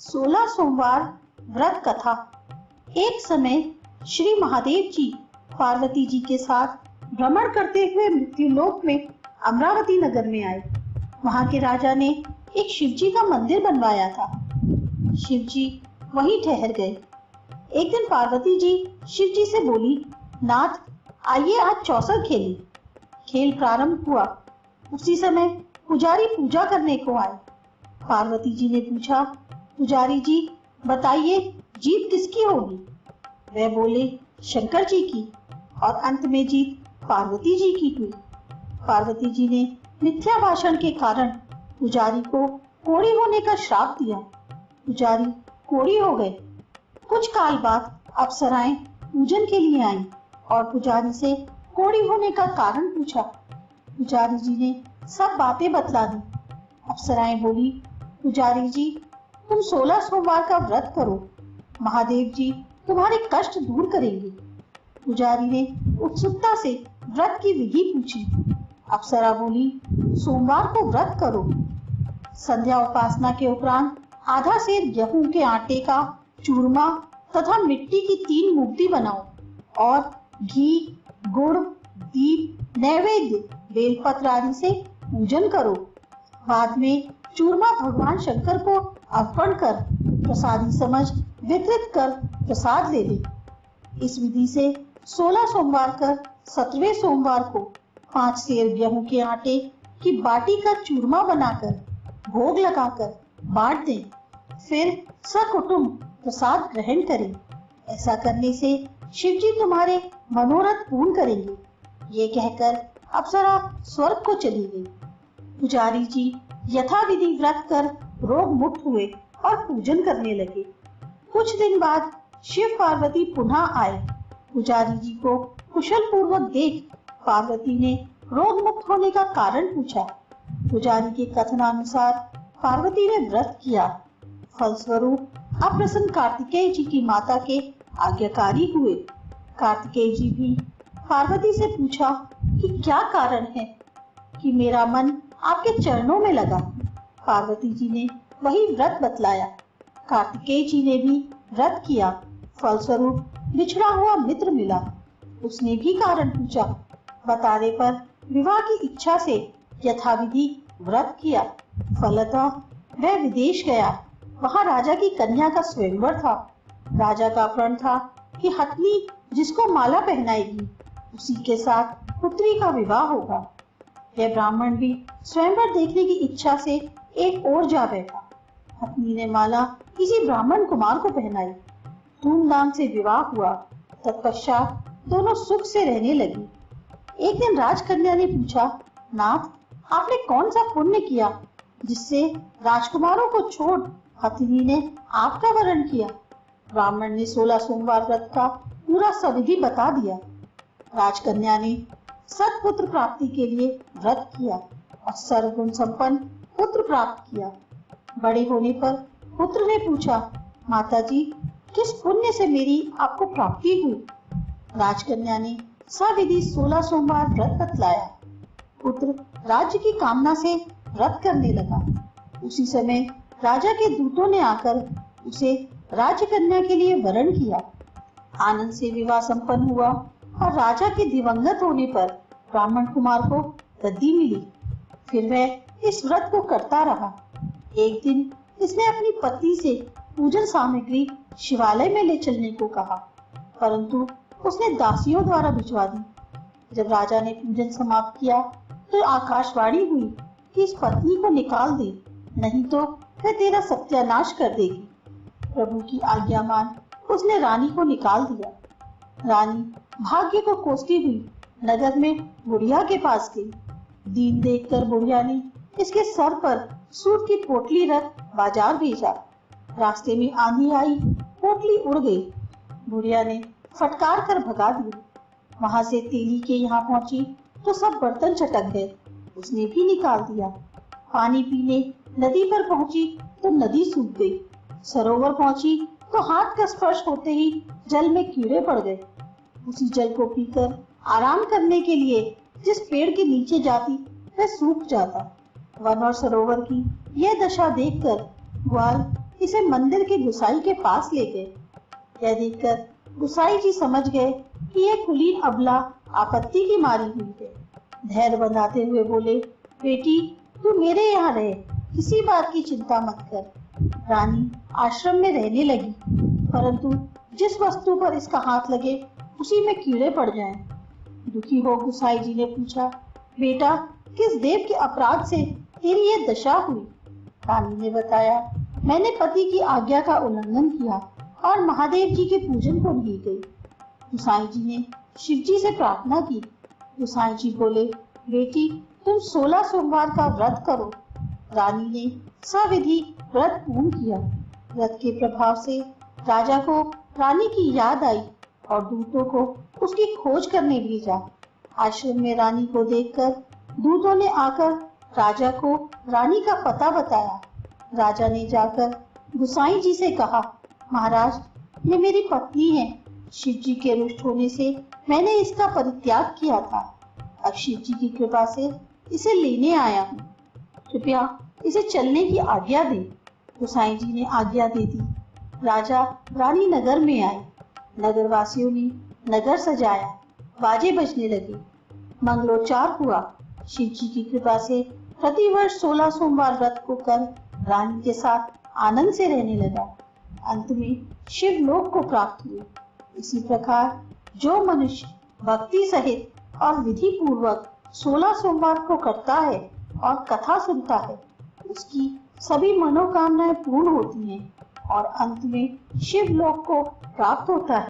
16 सोमवार व्रत कथा। एक समय श्री महादेव जी पार्वती जी के साथ भ्रमण करते हुए मृत्युलोक में अमरावती नगर में आए। वहां के राजा ने एक शिव जी का मंदिर बनवाया था। शिव जी वहीं ठहर गए। एक दिन पार्वती जी शिव जी से बोली, नाथ आइए आज चौसर खेलें। खेल प्रारंभ हुआ। उसी समय पुजारी पूजा करने को आए। पार्वती जी ने पूछा, पुजारी जी बताइए जीत किसकी होगी? वह बोले, शंकर जी की। और अंत में जीत पार्वती जी की हुई। पार्वती जी ने मिथ्या भाषण के कारण पुजारी को कोढ़ी होने का श्राप दिया। पुजारी कोढ़ी हो गए। कुछ काल बाद अप्सराएं पूजन के लिए आईं और पुजारी से कोढ़ी होने का कारण पूछा। पुजारी जी ने सब बातें बतला दी। अप्सराएं बोली, पुजारी जी तुम 16 सोमवार का व्रत करो, महादेव जी तुम्हारे कष्ट दूर करेंगे। पुजारी ने उत्सुकता से व्रत की विधि पूछी। अप्सरा बोली, सोमवार को व्रत करो। संध्या उपासना के उपरांत आधा सेर गेहूं के आटे का चूरमा तथा मिट्टी की 3 मूर्ति बनाओ और घी, गुड़, दीप, नैवेद्य, बेलपत्र आदि से पूजन करो। बाद में चूरमा भगवान शंकर को अर्पण कर प्रसादी समझ वितरित कर प्रसाद ले ले। इस विधि से 16 सोमवार कर 17वें सोमवार को 5 सेर गेहूं के आटे की बाटी का चूरमा बनाकर भोग लगाकर बांट दें। फिर सकुटुंब प्रसाद ग्रहण करें। ऐसा करने से शिव जी तुम्हारे मनोरथ पूर्ण करेंगे। ये कहकर अप्सरा स्वर्ग को चली गई। पुजारी जी यथाविधि व्रत कर रोग मुक्त हुए और पूजन करने लगे। कुछ दिन बाद शिव पार्वती पुनः आए। पुजारी जी को कुशल पूर्वक देख पार्वती ने रोग मुक्त होने का कारण पूछा। पुजारी के कथनानुसार पार्वती ने व्रत किया। फलस्वरूप अप्रसन्न कार्तिकेय जी की माता के आज्ञाकारी हुए। कार्तिकेय जी भी पार्वती से पूछा कि क्या कारण है कि मेरा मन आपके चरणों में लगा। पार्वती जी ने वही व्रत बतलाया। कार्तिकेय जी ने भी व्रत किया। फलस्वरूप बिछड़ा हुआ मित्र मिला। उसने भी कारण पूछा। बताने पर विवाह की इच्छा से यथाविधि व्रत किया। फलतः वह विदेश गया। वहां राजा की कन्या का स्वयंवर था। राजा का प्रण था कि हथनी जिसको माला पहनाएगी उसी के साथ पुत्री का विवाह होगा। यह ब्राह्मण भी स्वयंवर देखने की इच्छा से एक ओर जा बैठा। हथनी ने माला किसी ब्राह्मण कुमार को पहनाई। धूमधाम से विवाह हुआ। तत्पश्चात दोनों सुख से रहने लगी। एक दिन राजकन्या ने पूछा, नाथ आपने कौन सा पुण्य किया जिससे राजकुमारों को छोड़ हथनी ने आपका वरण किया? ब्राह्मण ने 16 सोमवार व्रत का पूरा सविधि बता दिया। राजकन्या ने सत्पुत्र प्राप्ति के लिए व्रत किया और सर्वगुण संपन्न पुत्र प्राप्त किया। बड़े होने पर पुत्र ने पूछा, माताजी किस पुण्य से मेरी आपको प्राप्ति हुई? राजकन्या ने सविधि 16 सोमवार व्रत बतलाया। पुत्र राज्य की कामना से व्रत करने लगा। उसी समय राजा के दूतों ने आकर उसे राजकन्या के लिए वरण किया। आनंद से विवाह संपन्न हुआ और राजा के दिवंगत होने पर ब्राह्मण कुमार को गद्दी मिली। फिर वह इस व्रत को करता रहा। एक दिन इसने अपनी पत्नी से पूजन सामग्री शिवालय में ले चलने को कहा, परंतु उसने दासियों द्वारा भिजवा दी। जब राजा ने पूजन समाप्त किया तो आकाशवाणी हुई कि इस पत्नी को निकाल दे, नहीं तो वह तेरा सत्यानाश कर देगी। प्रभु की आज्ञा मान उसने रानी को निकाल दिया। रानी भाग्य को कोसती हुई नगर में बुढ़िया के पास गई। दीन देखकर बुढ़िया ने इसके सर पर सूत की पोटली रख बाजार भेजा। रास्ते में आंधी आई, पोटली उड़ गई। बुढ़िया ने फटकार कर भगा दिया। वहां से तेली के यहाँ पहुंची तो सब बर्तन चटक गए। उसने भी निकाल दिया। पानी पीने नदी पर पहुंची तो नदी सूख गई। सरोवर पहुंची तो हाथ का स्पर्श होते ही जल में कीड़े पड़ गए। उसी जल को पीकर आराम करने के लिए जिस पेड़ के नीचे जाती वह सूख जाता। वन और सरोवर की यह दशा देखकर ग्वाल इसे मंदिर के गुसाई के पास ले गए। यह देखकर गुसाई जी समझ गए कि यह कुलीन अबला आपत्ति की मारी हुई है। धैर्य बनाते हुए बोले, बेटी तू मेरे यहाँ रहे, किसी बात की चिंता मत कर। रानी आश्रम में रहने लगी, परंतु जिस वस्तु पर इसका हाथ लगे उसी में कीड़े पड़ जाएं। दुखी हो गुसाई जी ने पूछा, बेटा किस देव के अपराध से तेरी ये दशा हुई? रानी ने बताया, मैंने पति की आज्ञा का उल्लंघन किया और महादेव जी के पूजन को भूल गई। गुसाई जी ने शिव जी से प्रार्थना की। गुसाई जी बोले, बेटी तुम 16 सोमवार का व्रत करो। रानी ने सविधि व्रत पूर्ण किया। व्रत के प्रभाव से राजा को रानी की याद आई और दूतों को उसकी खोज करने भेजा। आश्रम में रानी को देखकर दूतों ने आकर राजा को रानी का पता बताया। राजा ने जाकर गुसाई जी से कहा, महाराज ये मेरी पत्नी है। शिव जी के रुष्ट होने से मैंने इसका परित्याग किया था। अब शिव जी की कृपा से इसे लेने आया हूँ। कृपया इसे चलने की आज्ञा दे। गुसाई जी ने आज्ञा दे दी। राजा रानी नगर में आए। नगर वासियों ने नगर सजाया, बाजे बजने लगे, मंगलोच्चार हुआ। शिव जी की कृपा से प्रतिवर्ष 16 सोमवार व्रत को कर रानी के साथ आनंद से रहने लगा। अंत में शिव लोक को प्राप्त हुए। इसी प्रकार जो मनुष्य भक्ति सहित और विधि पूर्वक 16 सोमवार को करता है और कथा सुनता है, उसकी सभी मनोकामनाएं पूर्ण होती हैं और अंत में शिव लोक को प्राप्त होता है।